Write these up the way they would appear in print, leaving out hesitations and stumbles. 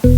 What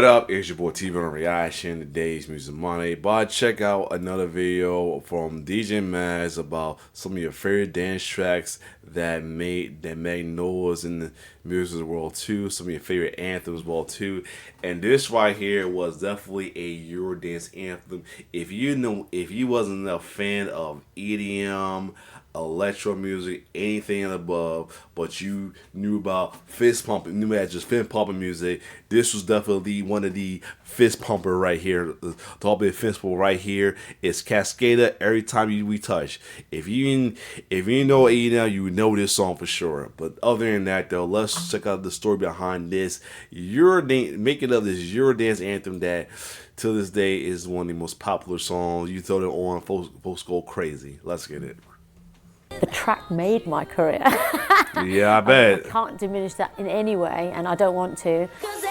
up? It's your boy T on Reaction. Today's Music Monday. But check out another video from DJ Maz about some of your favorite dance tracks that made noise in the music world too. Some of your favorite anthems world too. And this right here was definitely a Eurodance anthem. If you wasn't a fan of EDM, electro music, anything above, but you knew about fist pumping, knew about just fist pumping music, this was definitely one of the fist pumper right here. The top of the fist pumper right here is Cascada. Every time we touch, if you know EDM, you know this song for sure. But other than that, though, let's check out the story behind this making of this Eurodance anthem that to this day is one of the most popular songs. You throw it on, folks go crazy. Let's get it. The track made my career. Yeah, I bet. I can't diminish that in any way, and I don't want to.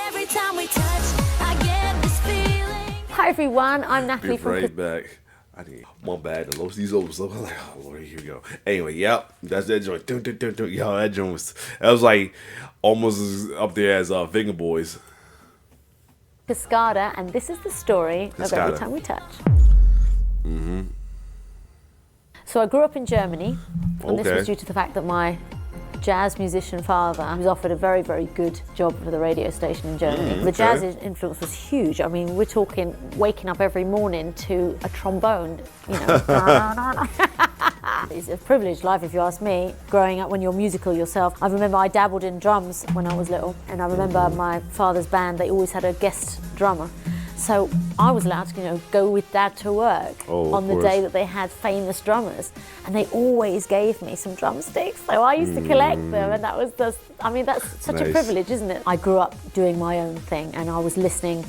Every time we touch, I get this feeling. Hi everyone, I'm Natalie from right back. I need my bad. The lows these over stuff. I'm like, oh Lord, here we go. Anyway, yep, that's that joint. Yo, that joint was like almost as up there as Finger Boys. Cascada, and this is the story of Every Time We Touch. Mm-hmm. So I grew up in Germany, and Okay. this was due to the fact that my jazz musician father was offered a very, very good job for the radio station in Germany. The jazz influence was huge. I mean, we're talking waking up every morning to a trombone, you know. It's a privileged life, if you ask me, growing up when you're musical yourself. I remember I dabbled in drums when I was little, and I remember my father's band, they always had a guest drummer. So I was allowed to, you know, go with Dad to work on the day that they had famous drummers, and they always gave me some drumsticks. So I used to collect them, and that was that's such a privilege, isn't it? I grew up doing my own thing, and I was listening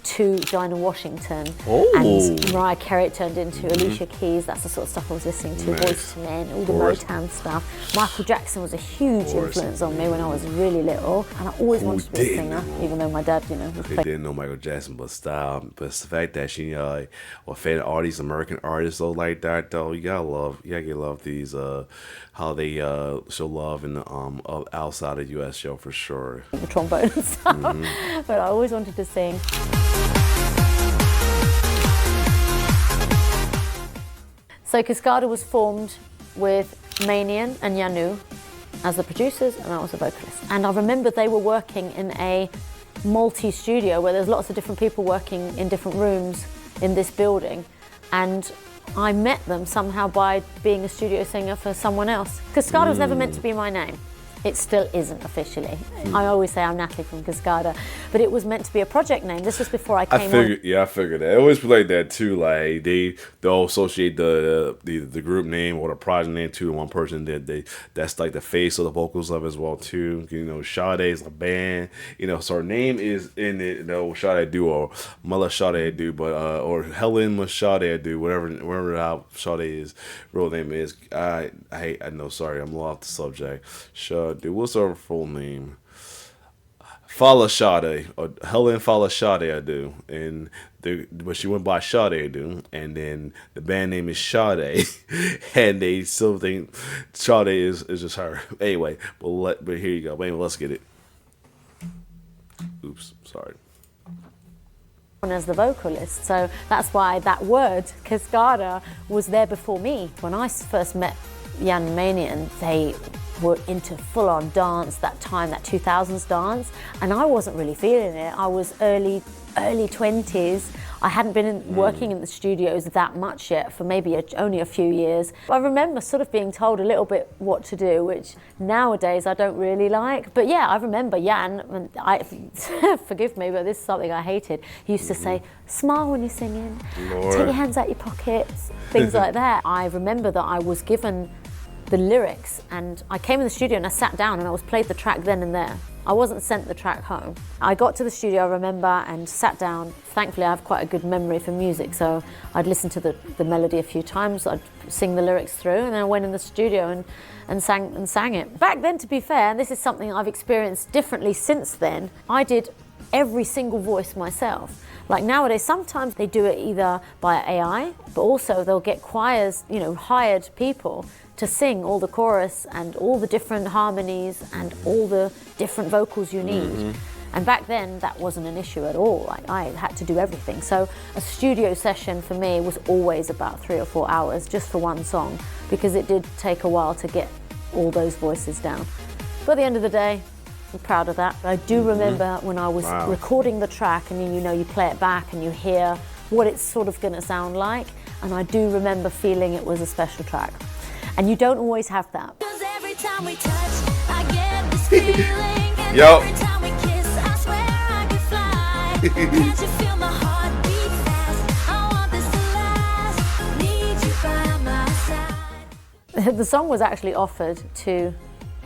to Dinah Washington, and Mariah Carey turned into Alicia Keys. That's the sort of stuff I was listening to. Boyz II Men, all the Motown stuff. Michael Jackson was a huge influence on me when I was really little, and I always wanted to be a singer, even though my dad, you know, was They didn't know Michael Jackson, but style. But it's the fact that she, or fan all these American artists, though, like that, though, you gotta love these, how they show love in the outside of U.S. show for sure. The trombone and stuff, but I always wanted to sing. So Cascada was formed with Manian and Yanu as the producers, and I was a vocalist. And I remember they were working in a multi-studio where there's lots of different people working in different rooms in this building. And I met them somehow by being a studio singer for someone else. Cascada was never meant to be my name. It still isn't officially. I always say I'm Natalie from Cascada, but it was meant to be a project name. This was before I came on. Yeah, I figured that. It always be like that too. Like they'll associate the group name or the project name to one person that's like the face of the vocals of as well too. You know, Sade's a band. You know, so her name is in it. You know, Sade do or Mala Sade do, but or Helen Sade do, whatever how Sade's real name is. I know. Sorry, I'm off the subject. Sade. What's her full name? Fala Sade, or Helen Fala Sade, I do, but she went by Sade, I do, and then the band name is Sade, and they still think Sade is just her. Anyway, but here you go. Wait, let's get it. Oops, sorry. As the vocalist, so that's why that word Cascada was there before me. When I first met Jan Manian, they were into full-on dance that time, that 2000s dance, and I wasn't really feeling it. I was early 20s. I hadn't been working in the studios that much yet for maybe only a few years. I remember sort of being told a little bit what to do, which nowadays I don't really like. But yeah, I remember Jan, and forgive me, but this is something I hated. He used to say, smile when you're singing, Lord. Take your hands out your pockets, things like that. I remember that I was given the lyrics, and I came in the studio and I sat down and I was played the track then and there. I wasn't sent the track home. I got to the studio, I remember, and sat down. Thankfully, I have quite a good memory for music, so I'd listen to the melody a few times, I'd sing the lyrics through, and then I went in the studio and sang it. Back then, to be fair, and this is something I've experienced differently since then, I did every single voice myself. Like nowadays, sometimes they do it either by AI, but also they'll get choirs, hired people to sing all the chorus and all the different harmonies and all the different vocals you need. And back then, that wasn't an issue at all. I had to do everything. So a studio session for me was always about 3 or 4 hours just for one song, because it did take a while to get all those voices down. But at the end of the day, I'm proud of that. I do remember when I was recording the track, and you play it back and you hear what it's sort of going to sound like, and I do remember feeling it was a special track. And you don't always have that. 'Cause every time we touch, I get this feeling. And Yo. every time we kiss, I swear I could fly. Can't you feel my heart beat fast? I want this to last. Need you by my side. The song was actually offered to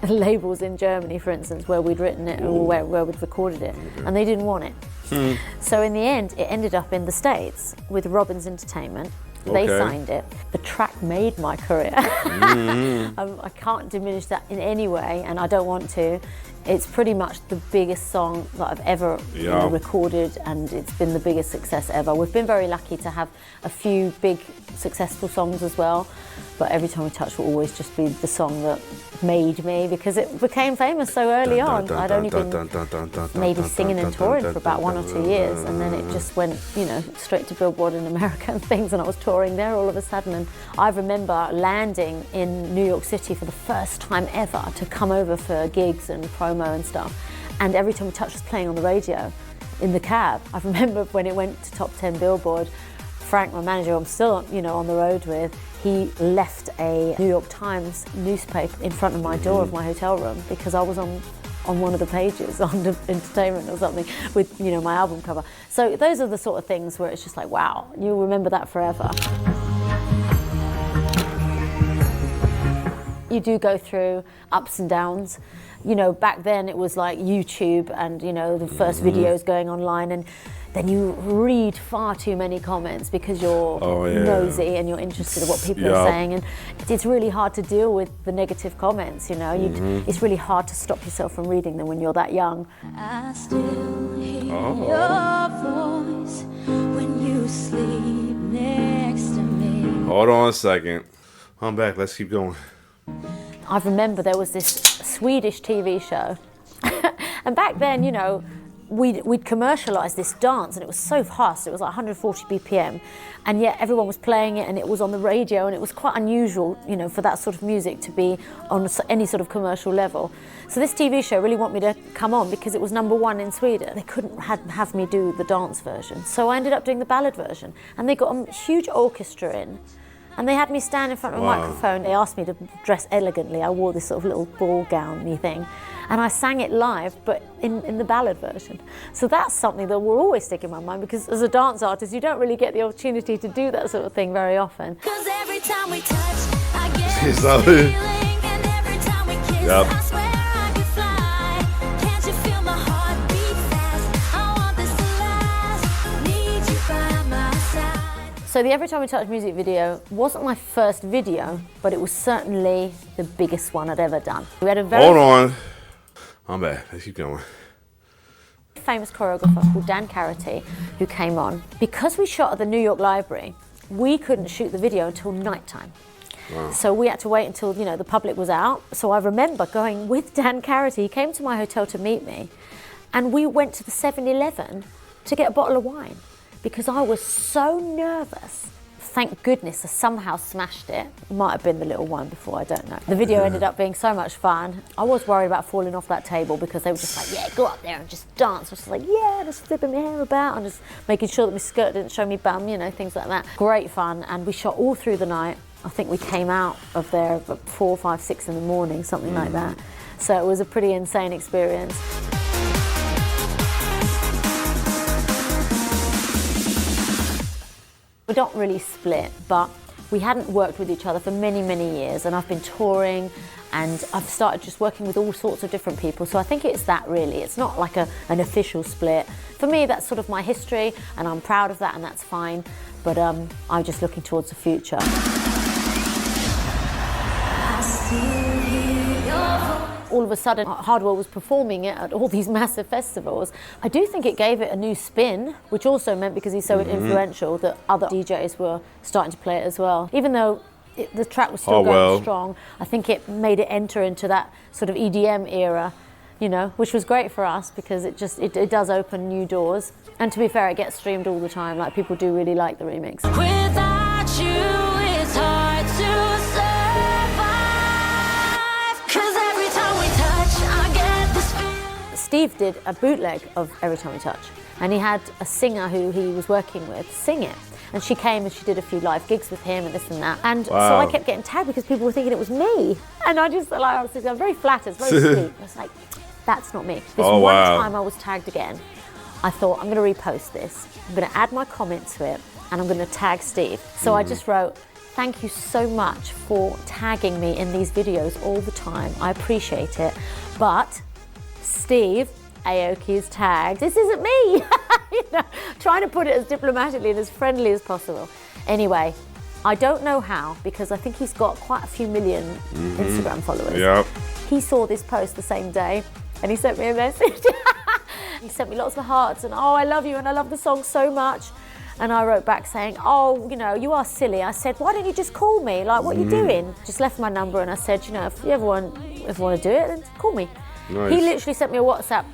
labels in Germany, for instance, where we'd written it or where we'd recorded it, and they didn't want it. So in the end, it ended up in the States with Robbins Entertainment. They signed it. The track made my career. I can't diminish that in any way, and I don't want to. It's pretty much the biggest song that I've ever recorded, and it's been the biggest success ever. We've been very lucky to have a few big successful songs as well, but Every Time We Touch will always just be the song that made me, because it became famous so early on. I'd only been maybe singing and touring for about 1 or 2 years, and then it just went, straight to Billboard in America and things, and I was touring there all of a sudden. And I remember landing in New York City for the first time ever to come over for gigs and promo and stuff, and Every Time We Touch was playing on the radio in the cab. I remember when it went to top 10 Billboard, Frank, my manager, I'm still on the road with, he left a New York Times newspaper in front of my door of my hotel room because I was on one of the pages on the Entertainment or something with my album cover. So those are the sort of things where it's just like, wow, you'll remember that forever. You do go through ups and downs. Back then it was like YouTube and the first videos going online, and then you read far too many comments because you're nosy and you're interested in what people are saying, and it's really hard to deal with the negative comments. It's really hard to stop yourself from reading them when you're that young. I still hear your voice when you sleep next to me. Hold on a second. I'm back. Let's keep going. I remember there was this Swedish TV show, and back then, we'd commercialised this dance, and it was so fast. It was like 140 BPM, and yet everyone was playing it, and it was on the radio, and it was quite unusual, for that sort of music to be on any sort of commercial level. So this TV show really wanted me to come on because it was #1 in Sweden. They couldn't have me do the dance version, so I ended up doing the ballad version, and they got a huge orchestra in. And they had me stand in front of a microphone. They asked me to dress elegantly. I wore this sort of little ball gown-y thing. And I sang it live, but in the ballad version. So that's something that will always stick in my mind, because as a dance artist, you don't really get the opportunity to do that sort of thing very often. 'Cause every time we touch, I get this Stop it. feeling. And every time we kiss, Yep. I swear I could fly. Can't you feel my heart beat fast? I want this to last. Need you by my side. So the Every Time We Touch music video wasn't my first video, but it was certainly the biggest one I'd ever done. We had a very Hold on. I'm back. Let's keep going. famous choreographer called Dan Carity who came on. Because we shot at the New York Library, we couldn't shoot the video until nighttime. So we had to wait until the public was out. So I remember going with Dan Carity. He came to my hotel to meet me, and we went to the 7-Eleven to get a bottle of wine because I was so nervous. Thank goodness I somehow smashed it. It might have been the little one before, I don't know. The video ended up being so much fun. I was worried about falling off that table because they were just like, yeah, go up there and just dance. I was just like, yeah, just flipping my hair about and just making sure that my skirt didn't show me bum, things like that. Great fun, and we shot all through the night. I think we came out of there at 4, 5, 6 in the morning, something like that. So it was a pretty insane experience. We don't really split, but we hadn't worked with each other for many, many years, and I've been touring and I've started just working with all sorts of different people. So I think it's that really. It's not like an official split. For me, that's sort of my history, and I'm proud of that, and that's fine. But I'm just looking towards the future. All of a sudden, Hardwell was performing it at all these massive festivals. I do think it gave it a new spin, which also meant, because he's so influential, that other DJs were starting to play it as well. Even though the track was still going strong, I think it made it enter into that sort of EDM era, you know, which was great for us because it does open new doors. And to be fair, it gets streamed all the time. Like, people do really like the remix. Without you, it's hard to survive. 'Cause every time we touch, I get this feeling. Steve did a bootleg of Every Time We Touch, and he had a singer who he was working with sing it. And she came and she did a few live gigs with him and this and that. And so I kept getting tagged because people were thinking it was me. And I just, like, I was very flattered, very sweet. I was like, that's not me. This one time I was tagged again, I thought, I'm going to repost this. I'm going to add my comment to it, and I'm going to tag Steve. So I just wrote, thank you so much for tagging me in these videos all the time. I appreciate it. But Steve Aoki is tagged. This isn't me. You know, trying to put it as diplomatically and as friendly as possible. Anyway, I don't know how, because I think he's got quite a few million Instagram followers. Yep. He saw this post the same day, and he sent me a message. He sent me lots of hearts and, oh, I love you and I love the song so much. And I wrote back saying, oh, you know, you are silly. I said, why don't you just call me? Like, what are you doing? Just left my number, and I said, you know, if you ever want to do it, then call me. Nice. He literally sent me a WhatsApp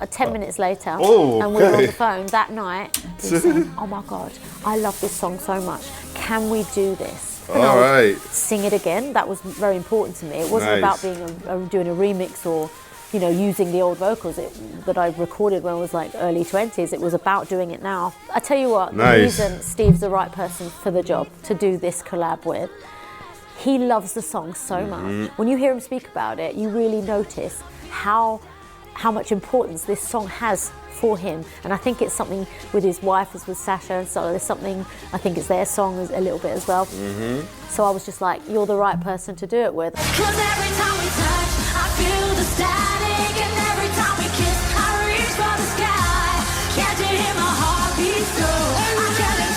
10 minutes later, Oh, and we were on okay. the phone that night. He was saying, oh my God, I love this song so much. Can we do this? And All I would right. sing it again. That was very important to me. It wasn't Nice. about being doing a remix or, you know, using the old vocals that I recorded when I was like early 20s. It was about doing it now. I tell you what, Nice. the reason Steve's the right person for the job to do this collab with, he loves the song so much. When you hear him speak about it, you really notice how much importance this song has for him. And I think it's something with his wife, as with Sasha, and so there's something, I think it's their song a little bit as well. So I was just like, you're the right person to do it with. 'Cause every time we touch, I feel the static. And every time we kiss, I reach for the sky. Can't you hear my heartbeat slow? I'm telling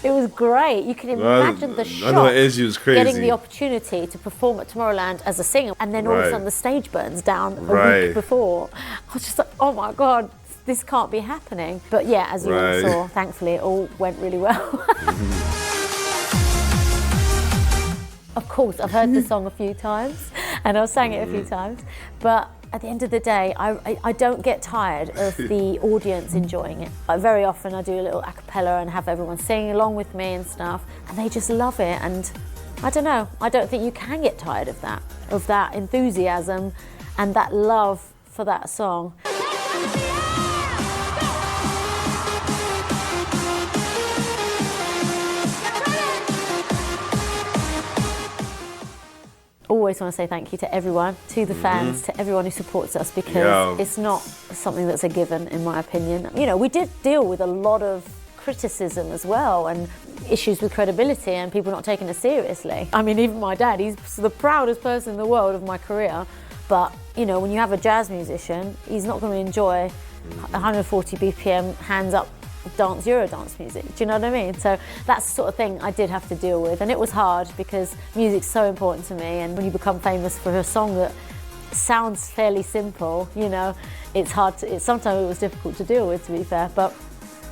you. It was great. You can imagine the I shock, know, Izzy was crazy. getting the opportunity to perform at Tomorrowland as a singer, and then all of a Right. sudden the stage burns down a Right. week before. I was just like, oh my God, this can't be happening. But yeah, as you all Right. saw, thankfully it all went really well. Of course, I've heard the song a few times, and I've sang it a few times, but at the end of the day, I don't get tired of the audience enjoying it. Very often I do a little a cappella and have everyone singing along with me and stuff, and they just love it. And I don't know, I don't think you can get tired of that enthusiasm and that love for that song. Always want to say thank you to everyone, to the fans, to everyone who supports us, because Yeah. it's not something that's a given, in my opinion. You know, we did deal with a lot of criticism as well, and issues with credibility and people not taking us seriously. I mean, even my dad, he's the proudest person in the world of my career, but you know, when you have a jazz musician, he's not going to enjoy 140 BPM hands up dance Eurodance music. Do you know what I mean? So that's the sort of thing I did have to deal with, and it was hard because music's so important to me, and when you become famous for a song that sounds fairly simple, you know, it's hard to, sometimes it was difficult to deal with, to be fair, but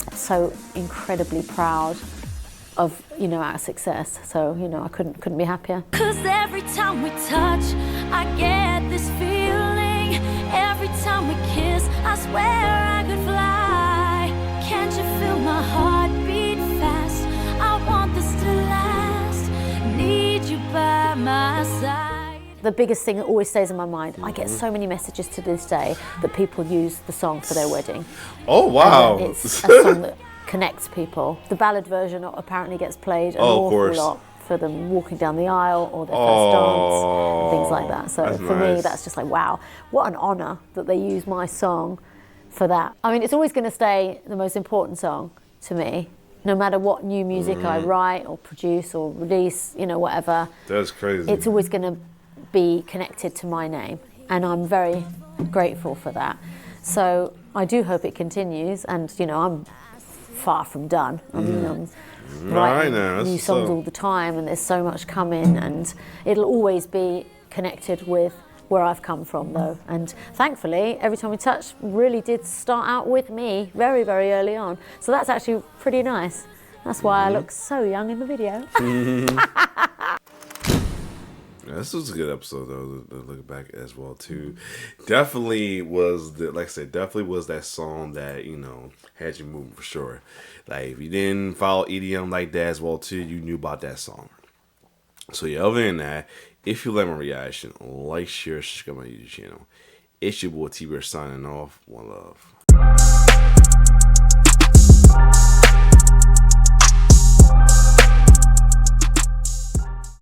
I'm so incredibly proud of, you know, our success. So, you know, I couldn't be happier. 'Cause every time we touch, I get this feeling. Every time we kiss, I swear I could fly. Can't you feel my heart beat fast? I want this to last. Need you by my side. The biggest thing that always stays in my mind, I get so many messages to this day that people use the song for their wedding. Oh, wow. And it's a song that connects people. The ballad version apparently gets played an Oh, of awful course. lot for them walking down the aisle or their first dance and things like that. So that's for me, nice. that's just like, wow, what an honour that they use my song for that. I mean, it's always going to stay the most important song to me, no matter what new music I write or produce or release, you know, whatever. That's crazy. It's always going to be connected to my name, and I'm very grateful for that. So I do hope it continues, and you know, I'm far from done. I mean, I'm writing new songs all the time, and there's so much coming, and it'll always be connected with where I've come from, though. And thankfully, Every Time We Touch really did start out with me very, very early on. So that's actually pretty nice. That's why I look so young in the video. Yeah, this was a good episode, though, to look back as well, too. Definitely was, like I said, definitely was that song that, you know, had you moving for sure. Like, if you didn't follow EDM like that as well, too, you knew about that song. So, yeah, other than that, if you like my reaction, like, share, subscribe to my YouTube channel. It's your boy T-Bear signing off. One love.